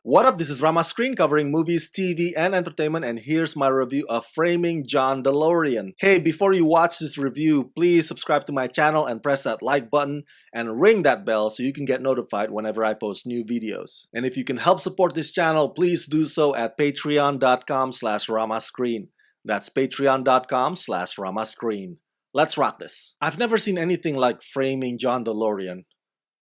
What up, this is Rama Screen covering movies, TV, and entertainment, and here's my review of Framing John DeLorean. Hey, before you watch this review, please subscribe to my channel and press that like button and ring that bell so you can get notified whenever I post new videos. And if you can help support this channel, please do so at patreon.com/ramascreen. That's patreon.com/ramascreen. Let's rock this. I've never seen anything like Framing John DeLorean,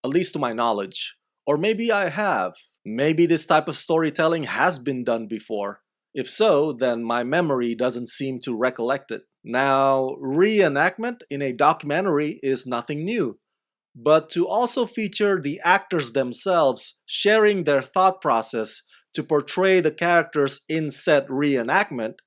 at least to my knowledge. Or maybe I have. Maybe this type of storytelling has been done before. If so, then my memory doesn't seem to recollect it. Now, reenactment in a documentary is nothing new. But to also feature the actors themselves sharing their thought process to portray the characters in said reenactment,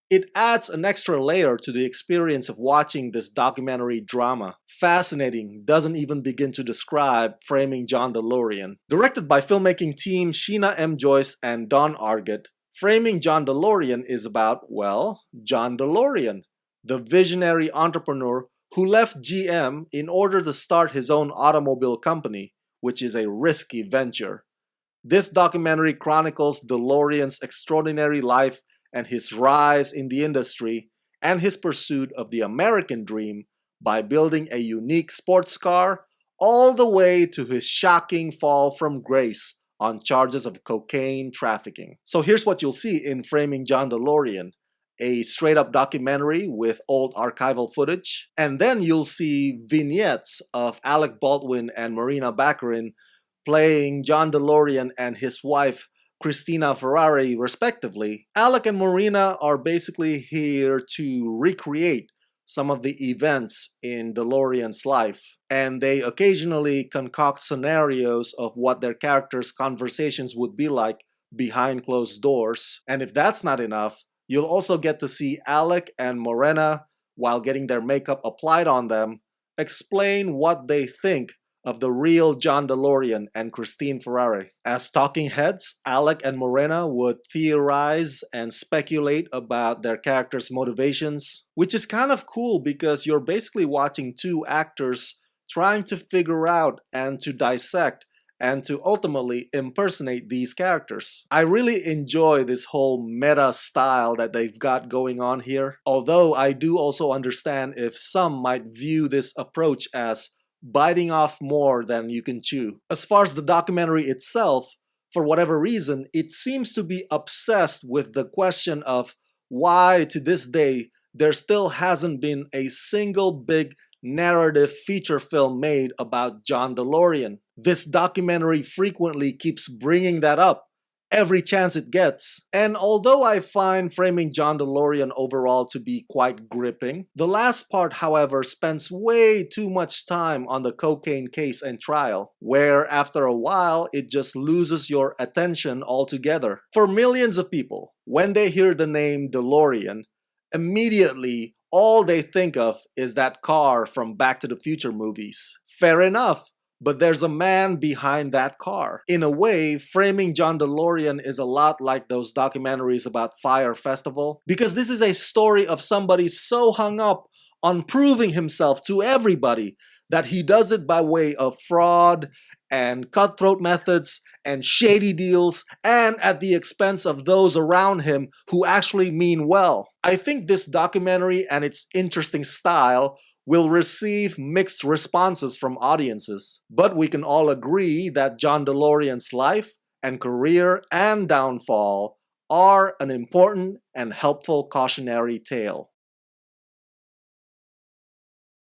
it adds an extra layer to the experience of watching this documentary drama. Fascinating doesn't even begin to describe Framing John DeLorean. Directed by filmmaking team Sheena M. Joyce and Don Argett, Framing John DeLorean is about, well, John DeLorean, the visionary entrepreneur who left GM in order to start his own automobile company, which is a risky venture. This documentary chronicles DeLorean's extraordinary life and his rise in the industry, and his pursuit of the American dream by building a unique sports car, all the way to his shocking fall from grace on charges of cocaine trafficking. So here's what you'll see in Framing John DeLorean: a straight-up documentary with old archival footage, and then you'll see vignettes of Alec Baldwin and Marina Baccarin playing John DeLorean and his wife Christina Ferrari, respectively. Alec and Marina are basically here to recreate some of the events in DeLorean's life, and they occasionally concoct scenarios of what their characters' conversations would be like behind closed doors. And if that's not enough, you'll also get to see Alec and Morena, while getting their makeup applied on them, explain what they think of the real John DeLorean and Christine Ferrari. As talking heads, Alec and Morena would theorize and speculate about their characters' motivations, which is kind of cool because you're basically watching two actors trying to figure out and to dissect and to ultimately impersonate these characters. I really enjoy this whole meta style that they've got going on here, although I do also understand if some might view this approach as biting off more than you can chew. As far as the documentary itself, for whatever reason, it seems to be obsessed with the question of why to this day there still hasn't been a single big narrative feature film made about John DeLorean. This documentary frequently keeps bringing that up every chance it gets. And although I find Framing John DeLorean overall to be quite gripping, the last part, however, spends way too much time on the cocaine case and trial, where after a while it just loses your attention altogether. For millions of people, when they hear the name DeLorean, immediately all they think of is that car from Back to the Future movies. Fair enough. But there's a man behind that car. In a way, Framing John DeLorean is a lot like those documentaries about Fyre Festival, because this is a story of somebody so hung up on proving himself to everybody that he does it by way of fraud and cutthroat methods and shady deals, and at the expense of those around him who actually mean well. I think this documentary and its interesting style will receive mixed responses from audiences, but we can all agree that John DeLorean's life and career and downfall are an important and helpful cautionary tale.